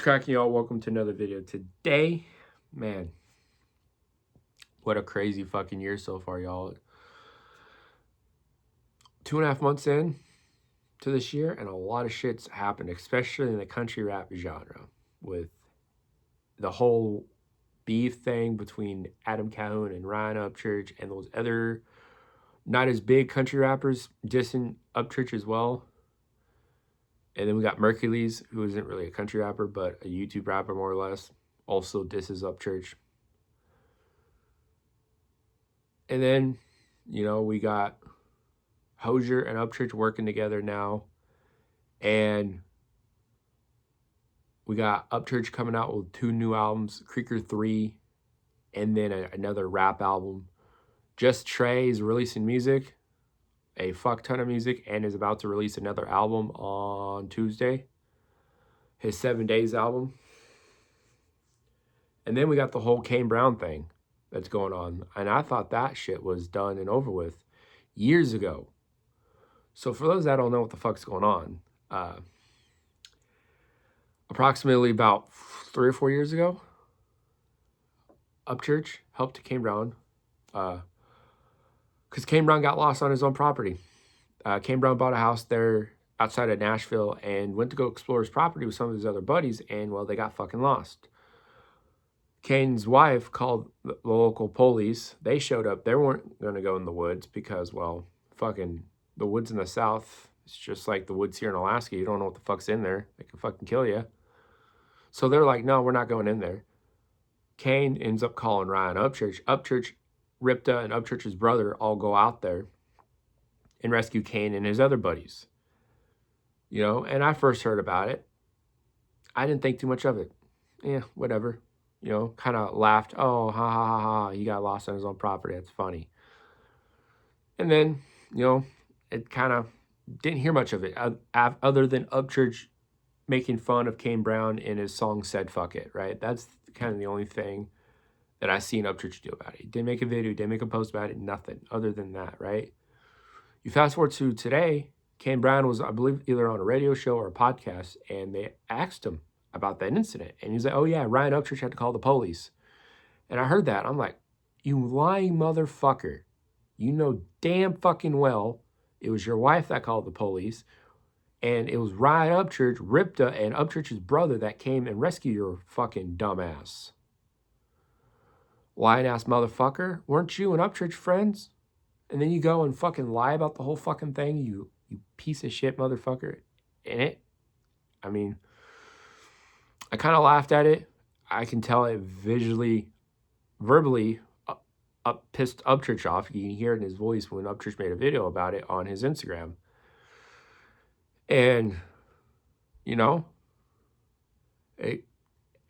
What's cracking, y'all? Welcome to another video. Today, man, what a crazy fucking year so far, y'all. 2.5 months in to this year, and a lot of shit's happened, especially in the country rap genre, with the whole beef thing between Adam Calhoun and Ryan Upchurch and those other not as big country rappers dissing Upchurch as well. And then we got Mercules, who isn't really a country rapper, but a YouTube rapper more or less, also disses Upchurch. And then, you know, we got Hozier and Upchurch working together now. And we got Upchurch coming out with 2 new albums, Creeker 3, and then another rap album. Just Trey is releasing music, a fuck ton of music, and is about to release another album on Tuesday, his 7 Days album. And then we got the whole Kane Brown thing that's going on. And I thought that shit was done and over with years ago. So for those that don't know what the fuck's going on, approximately about 3 or 4 years ago, Upchurch helped Kane Brown because Kane Brown got lost on his own property. Kane Brown bought a house there outside of Nashville and went to go explore his property with some of his other buddies, and, well, they got fucking lost. Kane's wife called the local police. They showed up. They weren't going to go in the woods because, well, fucking the woods in the South, it's just like the woods here in Alaska. You don't know what the fuck's in there. They can fucking kill you. So they're like, no, we're not going in there. Kane ends up calling Ryan Upchurch. Upchurch, Ripta, and Upchurch's brother all go out there and rescue Kane and his other buddies. You know, and I first heard about it. I didn't think too much of it. Yeah, whatever. You know, kind of laughed. Oh, ha, ha, ha, ha. He got lost on his own property. That's funny. And then, you know, it kind of didn't hear much of it other than Upchurch making fun of Kane Brown in his song Said Fuck It, right? That's kind of the only thing that I seen Upchurch do about it. He didn't make a video, didn't make a post about it, nothing other than that, right? You fast forward to today, Kane Brown was, I believe, either on a radio show or a podcast, and they asked him about that incident. And he's like, oh yeah, Ryan Upchurch had to call the police. And I heard that. I'm like, you lying motherfucker. You know damn fucking well it was your wife that called the police. And it was Ryan Upchurch, Ripta, and Upchurch's brother that came and rescued your fucking dumbass. Lying ass motherfucker. Weren't you and Upchurch friends? And then you go and fucking lie about the whole fucking thing, you piece of shit motherfucker. And it, I mean, I kind of laughed at it. I can tell it verbally pissed Upchurch off. You can hear it in his voice when Upchurch made a video about it on his Instagram. And, you know, it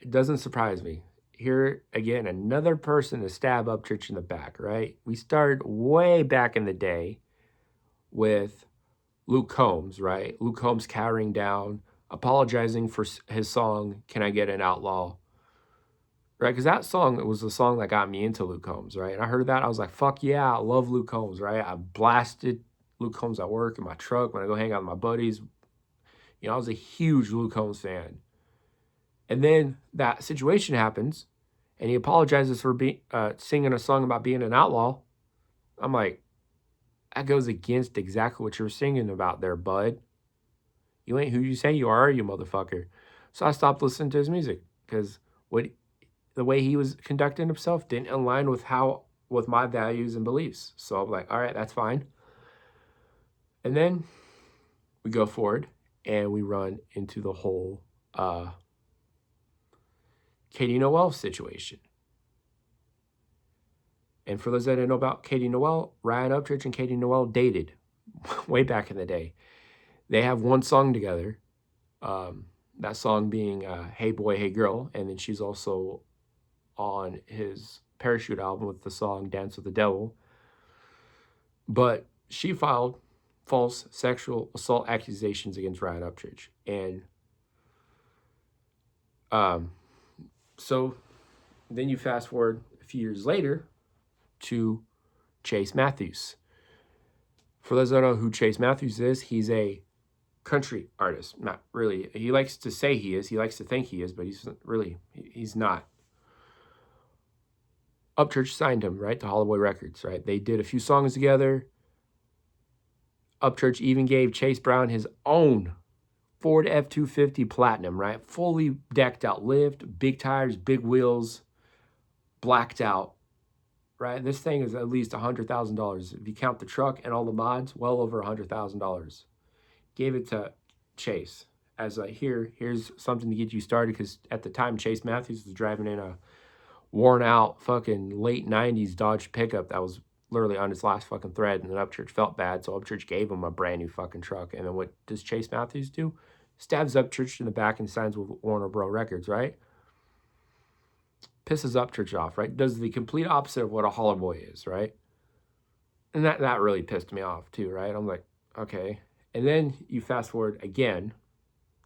doesn't surprise me. Here, again, another person to stab Upchurch in the back, right? We started way back in the day with Luke Combs, right? Luke Combs cowering down, apologizing for his song, Can I Get an Outlaw? Right? Because that song was the song that got me into Luke Combs, right? And I heard that, I was like, fuck yeah, I love Luke Combs, right? I blasted Luke Combs at work, in my truck, when I go hang out with my buddies. You know, I was a huge Luke Combs fan. And then that situation happens, and he apologizes for singing a song about being an outlaw. I'm like, that goes against exactly what you were singing about there, bud. You ain't who you say you are, you motherfucker. So I stopped listening to his music because the way he was conducting himself didn't align with my values and beliefs. So I'm like, all right, that's fine. And then we go forward and we run into the whole Katie Noel situation. And for those that don't know about Katie Noel, Ryan Upchurch and Katie Noel dated way back in the day. They have one song together, that song being Hey Boy, Hey Girl, and then she's also on his Parachute album with the song Dance with the Devil. But she filed false sexual assault accusations against Ryan Upchurch. And so then you fast forward a few years later to Chase Matthews. For those that don't know who Chase Matthews is, he's a country artist. Not really. He likes to say he is. He likes to think he is, but he's not. Upchurch signed him, right, to Holloway Records, right? They did a few songs together. Upchurch even gave Chase Brown his own Ford F-250 Platinum, right? Fully decked out lift, big tires, big wheels, blacked out, right? This thing is at least $100,000. If you count the truck and all the mods, well over $100,000. Gave it to Chase as a here's something to get you started, because at the time Chase Matthews was driving in a worn out fucking late 90s Dodge pickup that was literally on his last fucking thread, and then Upchurch felt bad, so Upchurch gave him a brand new fucking truck. And then what does Chase Matthews do? Stabs Upchurch in the back and signs with Warner Bros. Records, right? Pisses Upchurch off, right? Does the complete opposite of what a Hollow Boy is, right? And that really pissed me off too, right? I'm like, okay. And then you fast forward again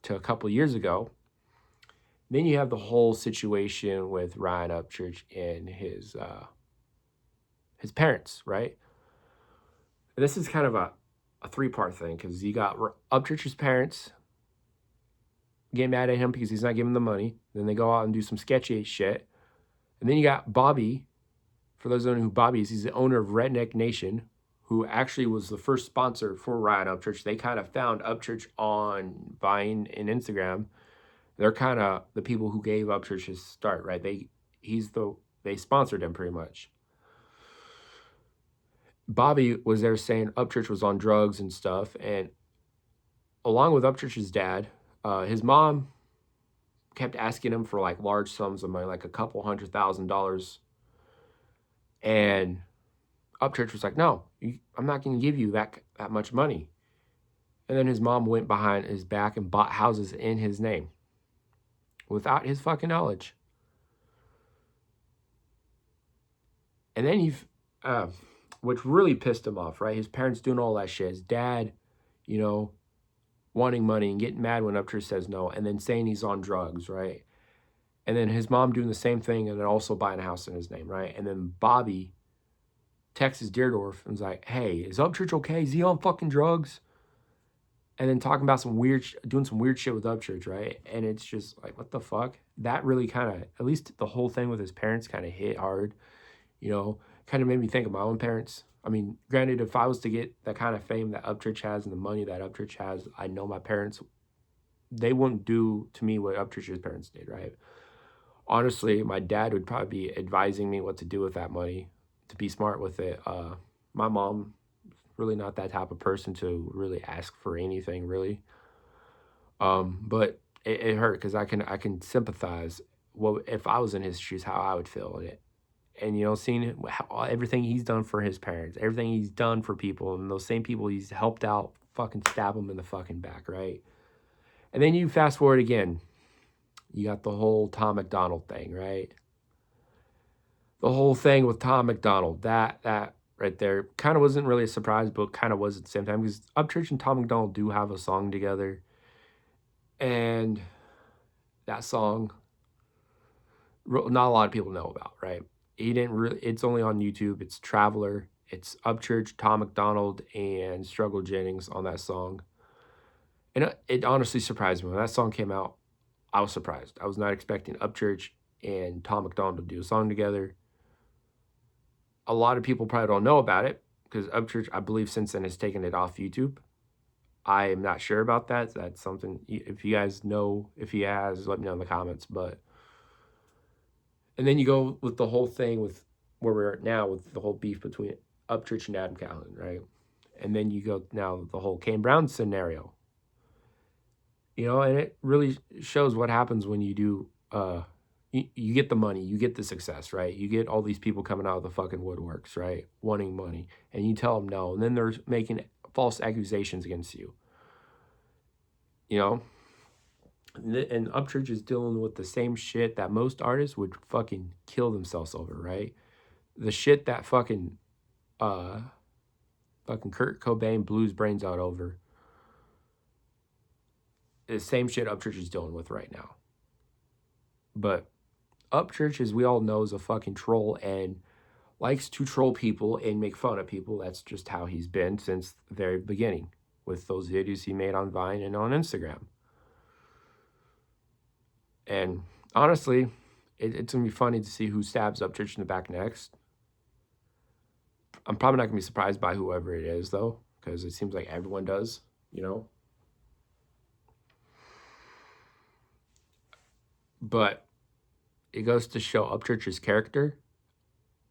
to a couple years ago. Then you have the whole situation with Ryan Upchurch and his parents, right? And this is kind of a three-part thing, because you got Upchurch's parents getting mad at him because he's not giving them the money. Then they go out and do some sketchy shit. And then you got Bobby. For those who don't know who Bobby is, he's the owner of Redneck Nation, who actually was the first sponsor for Ryan Upchurch. They kind of found Upchurch on Vine and Instagram. They're kind of the people who gave Upchurch his start, right? They sponsored him pretty much. Bobby was there saying Upchurch was on drugs and stuff, and along with Upchurch's dad, his mom kept asking him for like large sums of money, like a couple $100,000, and Upchurch was like, "No, I'm not going to give you that much money." And then his mom went behind his back and bought houses in his name without his fucking knowledge. And then which really pissed him off, right? His parents doing all that shit. His dad, wanting money and getting mad when Upchurch says no, and then saying he's on drugs, right? And then his mom doing the same thing and then also buying a house in his name, right? And then Bobby texts Deerdorf and was like, "Hey, is Upchurch okay? Is he on fucking drugs?" And then talking about doing some weird shit with Upchurch, right? And it's just like, what the fuck? That really kind of, at least the whole thing with his parents kind of hit hard, kind of made me think of my own parents. I mean, granted, if I was to get the kind of fame that Upchurch has and the money that Upchurch has, I know my parents, they wouldn't do to me what Upchurch's parents did, right? Honestly, my dad would probably be advising me what to do with that money, to be smart with it. My mom, really not that type of person to really ask for anything, really. But it hurt, because I can sympathize. Well, if I was in his shoes, how I would feel in it. And seeing everything he's done for his parents, everything he's done for people, and those same people he's helped out fucking stab him in the fucking back, right? And then you fast forward again, you got the whole Tom McDonald thing, right? The whole thing with Tom McDonald, that right there kind of wasn't really a surprise, but kind of was at the same time, because Upchurch and Tom McDonald do have a song together, and that song, not a lot of people know about, right? It's only on YouTube. It's Traveler. It's Upchurch, Tom McDonald, and Struggle Jennings on that song. And it honestly surprised me. When that song came out, I was surprised. I was not expecting Upchurch and Tom McDonald to do a song together. A lot of people probably don't know about it, because Upchurch, I believe, since then has taken it off YouTube. I am not sure about that. That's something, if you guys know, if he has, let me know in the comments. And then you go with the whole thing with where we're at now, with the whole beef between Upchurch and Adam Calhoun, right? And then you go now the whole Kane Brown scenario. And it really shows what happens when you do, you get the money, you get the success, right? You get all these people coming out of the fucking woodworks, right? Wanting money. And you tell them no. And then they're making false accusations against you. And Upchurch is dealing with the same shit that most artists would fucking kill themselves over, right? The shit that fucking Kurt Cobain blew his brains out over. The same shit Upchurch is dealing with right now. But Upchurch, as we all know, is a fucking troll and likes to troll people and make fun of people. That's just how he's been since the very beginning. with those videos he made on Vine and on Instagram. And honestly, it's going to be funny to see who stabs Upchurch in the back next. I'm probably not going to be surprised by whoever it is, though, because it seems like everyone does, you know. But it goes to show Upchurch's character,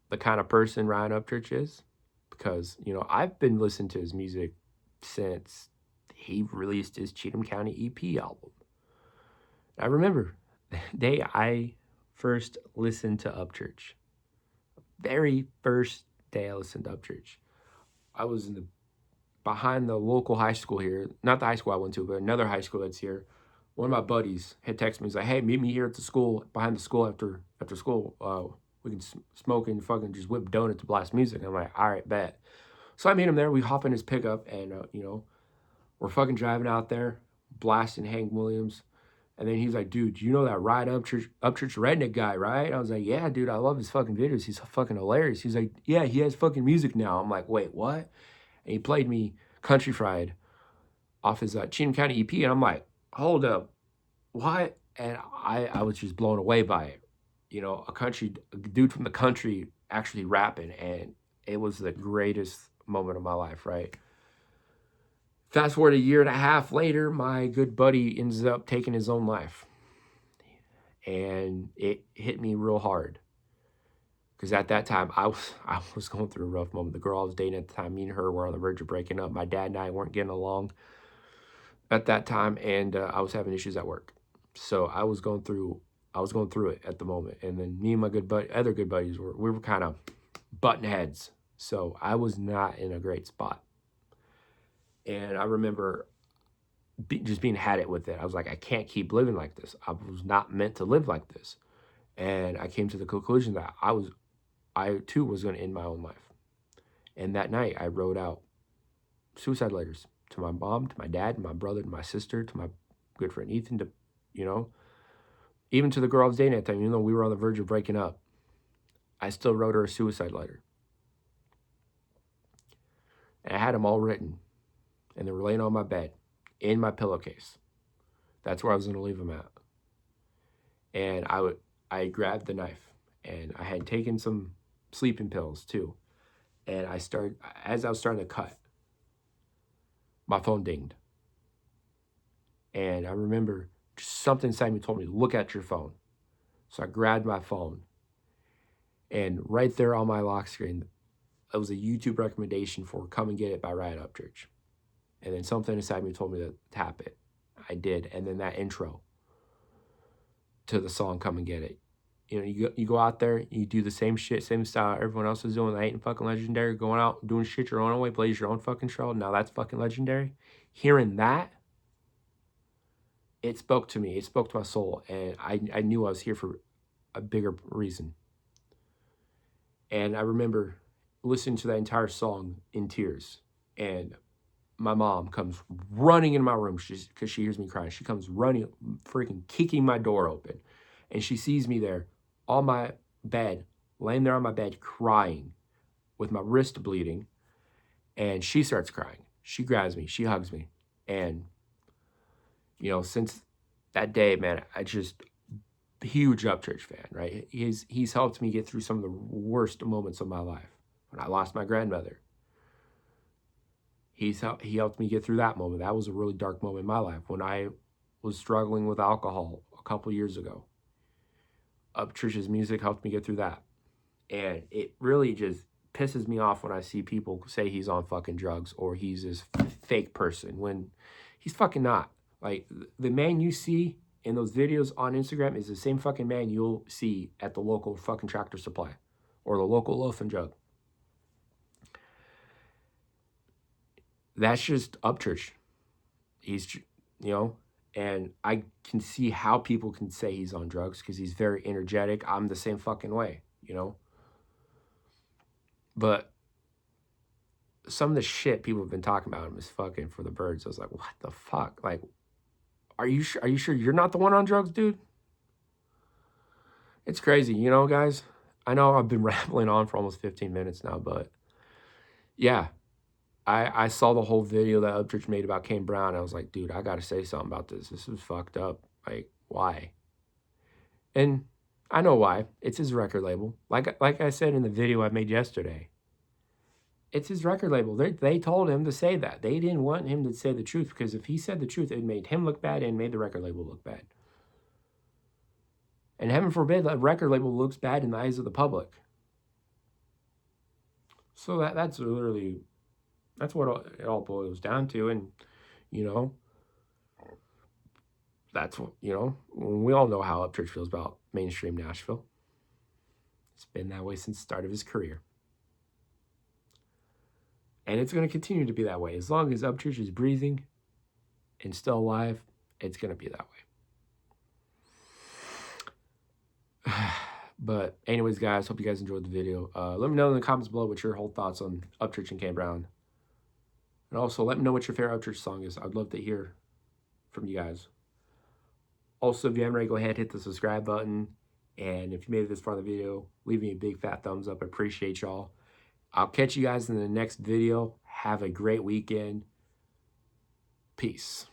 the kind of person Ryan Upchurch is, because, you know, I've been listening to his music since he released his Cheatham County EP album. I remember the day I first listened to Upchurch. Very first day I listened to Upchurch. I was behind the local high school here. Not the high school I went to, but another high school that's here. One of my buddies had texted me. He's like, hey, meet me here at the school, behind the school after school. We can smoke and fucking just whip donuts to blast music. And I'm like, all right, bet. So I meet him there. We hop in his pickup and, you know, we're fucking driving out there, blasting Hank Williams. And then he's like, dude, you know that Ride Upchurch redneck guy, right? I was like, yeah, dude, I love his fucking videos. He's fucking hilarious. He's like, yeah, he has fucking music now. I'm like, wait, what? And he played me Country Fried off his Cheatham County EP. And I'm like, hold up, what? And I was just blown away by it. You know, a dude from the country actually rapping. And it was the greatest moment of my life, right? Fast forward a year and a half later, my good buddy ends up taking his own life. And it hit me real hard. Because at that time, I was going through a rough moment. The girl I was dating at the time, me and her were on the verge of breaking up. My dad and I weren't getting along at that time, and I was having issues at work. So I was going through it at the moment. And then me and my other good buddies, we were kind of butting heads. So I was not in a great spot. And I remember just being had it with it. I was like, I can't keep living like this. I was not meant to live like this. And I came to the conclusion that I too was going to end my own life. And that night I wrote out suicide letters to my mom, to my dad, my brother, to my sister, to my good friend Ethan, to, you know, even to the girl I was dating at the time, even though we were on the verge of breaking up. I still wrote her a suicide letter. And I had them all written. And they were laying on my bed, in my pillowcase. That's where I was going to leave them at. And I grabbed the knife, and I had taken some sleeping pills too. And as I was starting to cut, my phone dinged. And I remember just something inside me told me, look at your phone. So I grabbed my phone, and right there on my lock screen, it was a YouTube recommendation for Come and Get It by Ryan Upchurch. And then something inside me told me to tap it. I did. And then that intro to the song Come and Get It. You know, you go out there, you do the same shit, same style everyone else is doing. That ain't fucking legendary. Going out, doing shit your own way, plays your own fucking show. Now that's fucking legendary. Hearing that, it spoke to me. It spoke to my soul. And I knew I was here for a bigger reason. And I remember listening to that entire song in tears. And my mom comes running in my room because she hears me crying. She comes running, freaking kicking my door open. And she sees me there on my bed, laying there on my bed, crying with my wrist bleeding. And she starts crying. She grabs me. She hugs me. And, you know, since that day, man, huge Upchurch fan, right? He's helped me get through some of the worst moments of my life. When I lost my grandmother, he helped me get through that moment. That was a really dark moment in my life. When I was struggling with alcohol a couple years ago, Upchurch's music helped me get through that. And it really just pisses me off when I see people say he's on fucking drugs or he's this fake person when he's fucking not. Like, the man you see in those videos on Instagram is the same fucking man you'll see at the local fucking Tractor Supply or the local Loaf and Jug. That's just Upchurch. He's, you know, and I can see how people can say he's on drugs because he's very energetic. I'm the same fucking way, you know. But some of the shit people have been talking about him is fucking for the birds. I was like, what the fuck? Like, are you sure you're not the one on drugs, dude? It's crazy, you know, guys. I know I've been rambling on for almost 15 minutes now, but yeah. I saw the whole video that Upchurch made about Kane Brown. I was like, dude, I got to say something about this. This is fucked up. Like, why? And I know why. It's his record label. Like I said in the video I made yesterday, it's his record label. They told him to say that. They didn't want him to say the truth, because if he said the truth, it made him look bad and made the record label look bad. And heaven forbid that record label looks bad in the eyes of the public. So that's literally, that's what it all boils down to. And, you know, that's what, you know, we all know how Upchurch feels about mainstream Nashville. It's been that way since the start of his career. And it's going to continue to be that way. As long as Upchurch is breathing and still alive, it's going to be that way. But anyways, guys, hope you guys enjoyed the video. Let me know in the comments below what your whole thoughts on Upchurch and Kane Brown. And also, let me know what your favorite Upchurch song is. I'd love to hear from you guys. Also, if you haven't already, go ahead and hit the subscribe button. And if you made it this far in the video, leave me a big fat thumbs up. I appreciate y'all. I'll catch you guys in the next video. Have a great weekend. Peace.